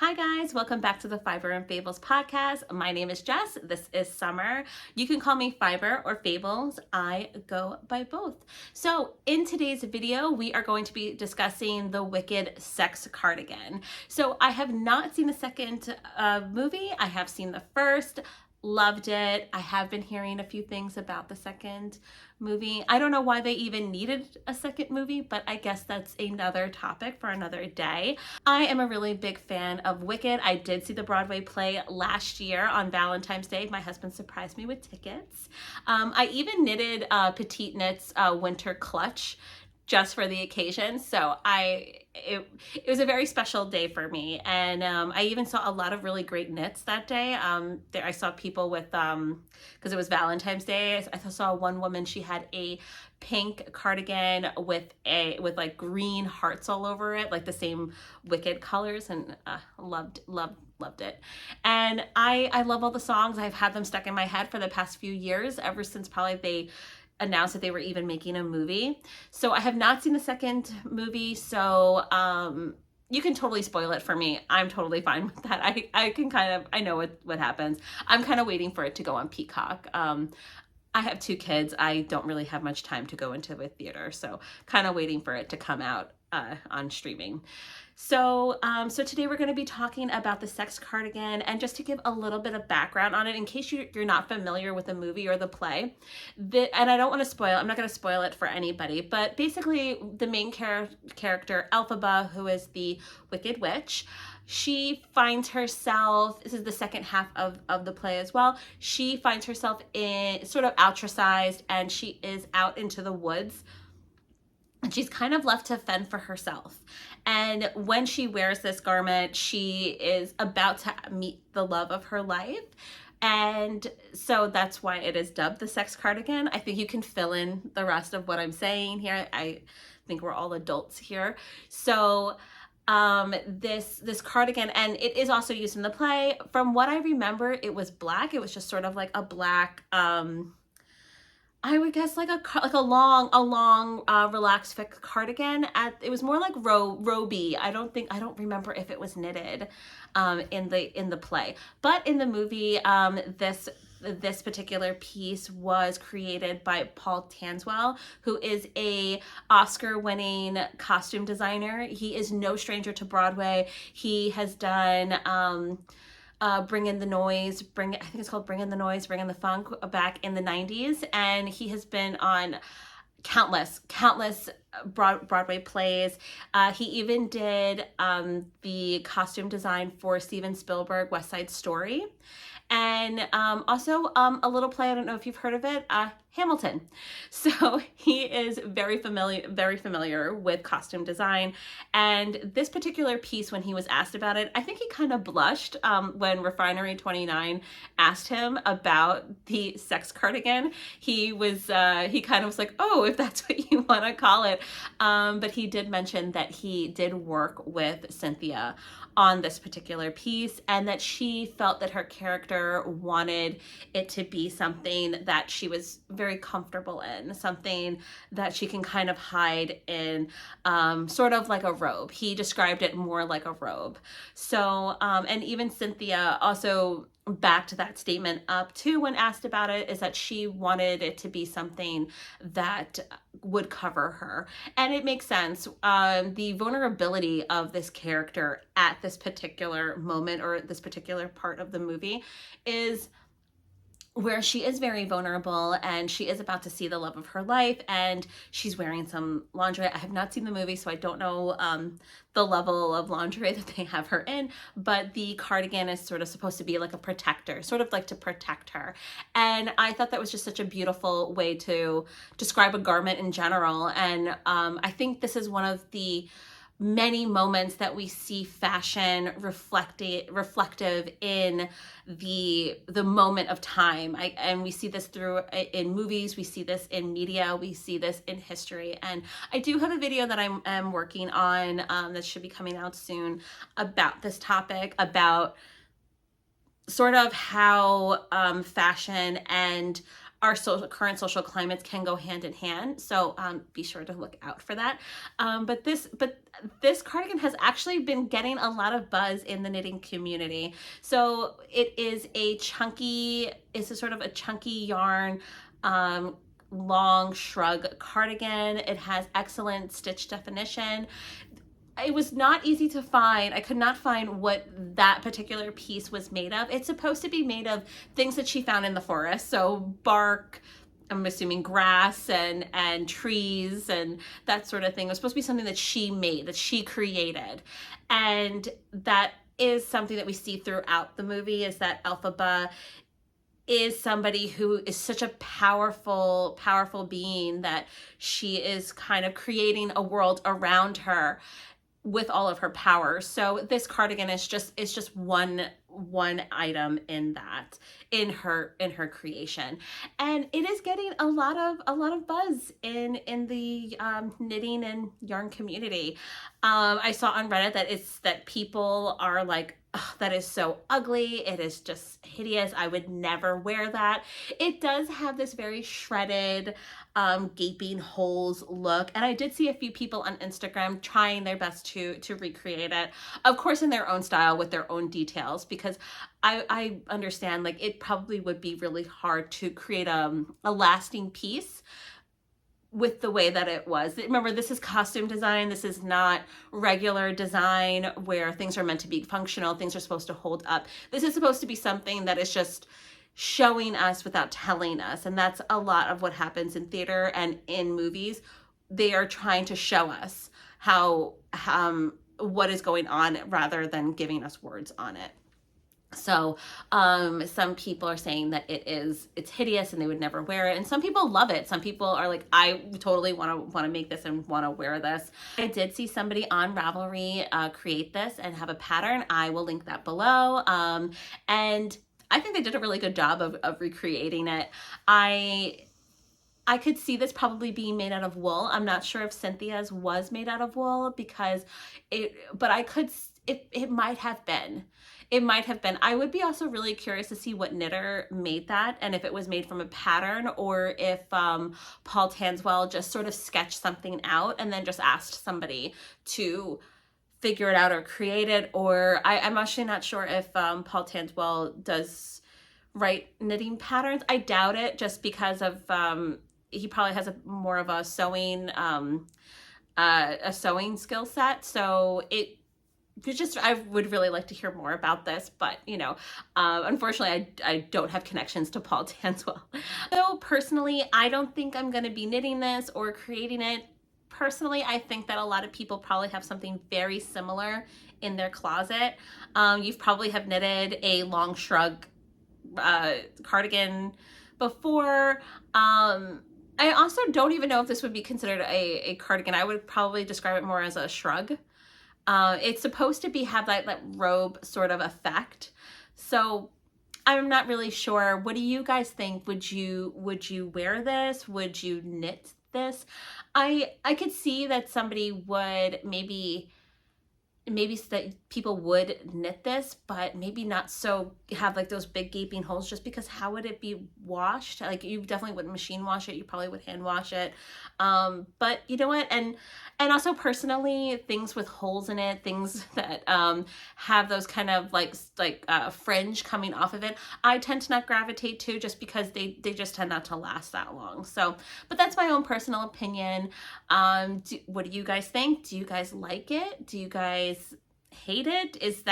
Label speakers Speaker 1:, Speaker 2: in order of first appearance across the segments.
Speaker 1: Hi guys, welcome back to the Fiber and Fables podcast. My name is Jess. This is Summer. You can call me Fiber or Fables. I go by both. So in today's video, we are going to be discussing the Wicked Sex Cardigan. So I have not seen the second movie. I have seen the first. Loved it. I have been hearing a few things about the second movie. I don't know why they even needed a second movie, but I guess that's another topic for another day. I am a really big fan of Wicked. I did see the Broadway play last year on Valentine's Day. My husband surprised me with tickets. I even knitted Petite Knit's winter clutch just for the occasion. So it was a very special day for me. And I even saw a lot of really great knits that day. I saw people with, because it was Valentine's Day, I saw one woman, she had a pink cardigan with like green hearts all over it, like the same Wicked colors, and loved it. And I love all the songs. I've had them stuck in my head for the past few years, ever since probably they announced that they were even making a movie. So I have not seen the second movie, so you can totally spoil it for me. I'm totally fine with that. I know what happens. I'm kind of waiting for it to go on Peacock. I have two kids. I don't really have much time to go into a theater, so kind of waiting for it to come out on streaming. So today we're going to be talking about the Sex Cardigan, and just to give a little bit of background on it, in case you're not familiar with the movie or the play, and I don't want to spoil, I'm not going to spoil it for anybody, but basically the main character, Elphaba, who is the Wicked Witch, she finds herself, this is the second half of the play as well, she finds herself in sort of ostracized, and she is out into the woods, and she's kind of left to fend for herself. And when she wears this garment, she is about to meet the love of her life. And so that's why it is dubbed the Sex Cardigan. I think you can fill in the rest of what I'm saying here. I think we're all adults here. So this cardigan, and it is also used in the play. From what I remember, it was black. It was just sort of like a black, I would guess like a long relaxed fit cardigan. It was more like roby. I don't remember if it was knitted in the play, but in the movie, this particular piece was created by Paul Tanswell, who is a Oscar-winning costume designer. He is no stranger to Broadway. He has done Bring in the Noise, I think it's called Bring in the Noise, Bring in the Funk, back in the 90s. And he has been on countless Broadway plays. He even did the costume design for Steven Spielberg, West Side Story. And also a little play, I don't know if you've heard of it, Hamilton. So he is very familiar with costume design. And this particular piece, when he was asked about it, I think he kind of blushed when Refinery 29 asked him about the Sex Cardigan. He kind of was like, oh, if that's what you want to call it. But he did mention that he did work with Cynthia on this particular piece, and that she felt that her character wanted it to be something that she was very comfortable in, something that she can kind of hide in, sort of like a robe. He described it more like a robe. So, and even Cynthia also backed that statement up too when asked about it, is that she wanted it to be something that would cover her. And it makes sense. The vulnerability of this character at this particular moment, or this particular part of the movie, is where she is very vulnerable, and she is about to see the love of her life, and she's wearing some lingerie. I have not seen the movie, so I don't know the level of lingerie that they have her in, but the cardigan is sort of supposed to be like a protector, sort of like to protect her. And I thought that was just such a beautiful way to describe a garment in general. And I think this is one of the many moments that we see fashion reflective in the moment of time. And we see this through in movies, we see this in media, we see this in history. And I do have a video that I'm working on that should be coming out soon about this topic, about sort of how fashion and our current social climates can go hand in hand. So be sure to look out for that. But this cardigan has actually been getting a lot of buzz in the knitting community. So it's a sort of a chunky yarn, long shrug cardigan. It has excellent stitch definition. It was not easy to find. I could not find what that particular piece was made of. It's supposed to be made of things that she found in the forest. So bark, I'm assuming grass and trees and that sort of thing. It was supposed to be something that she made, that she created. And that is something that we see throughout the movie, is that Elphaba is somebody who is such a powerful being that she is kind of creating a world around her with all of her powers. So this cardigan is just one item in her creation, and it is getting a lot of buzz in the knitting and yarn community. I saw on Reddit that people are like, oh, that is so ugly, it is just hideous, I would never wear that. It does have this very shredded, gaping holes look, and I did see a few people on Instagram trying their best to recreate it, of course in their own style with their own details, because I understand like it probably would be really hard to create a lasting piece with the way that it was. Remember, this is costume design. This is not regular design where things are meant to be functional. Things are supposed to hold up. This is supposed to be something that is just showing us without telling us. And that's a lot of what happens in theater and in movies. They are trying to show us how what is going on rather than giving us words on it. So some people are saying that it's hideous and they would never wear it, and some people love it. Some people are like, I totally want to make this and want to wear this. I did see somebody on Ravelry create this and have a pattern. I will link that below, and I think they did a really good job of recreating it. I could see this probably being made out of wool. I'm not sure if Cynthia's was made out of wool because but it might have been. It might have been. I would be also really curious to see what knitter made that, and if it was made from a pattern or if Paul Tanswell just sort of sketched something out and then just asked somebody to figure it out or create it. Or I'm actually not sure if Paul Tanswell does write knitting patterns. I doubt it, just because of he probably has more of a sewing skill set. So I would really like to hear more about this, but unfortunately I don't have connections to Paul Tanswell. So personally, I don't think I'm going to be knitting this or creating it. Personally, I think that a lot of people probably have something very similar in their closet. You probably have knitted a long shrug cardigan before. I also don't even know if this would be considered a cardigan. I would probably describe it more as a shrug. It's supposed to have that robe sort of effect. So I'm not really sure. What do you guys think? Would you wear this? Would you knit this? I could see that somebody would maybe that people would knit this, but maybe not so have like those big gaping holes, just because how would it be washed? Like, you definitely wouldn't machine wash it. You probably would hand wash it. But you know what? And also personally, things with holes in it, things that have those kind of like fringe coming off of it, I tend to not gravitate to, just because they just tend not to last that long. So, but that's my own personal opinion. What do you guys think? Do you guys like it? Do you guys hate it? Is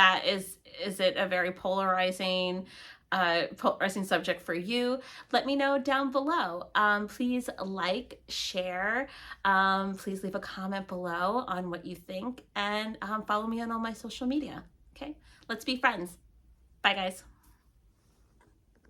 Speaker 1: it a very polarizing subject for you? Let me know down below. Please like, share, please leave a comment below on what you think, and follow me on all my social media. Okay, let's be friends. Bye guys.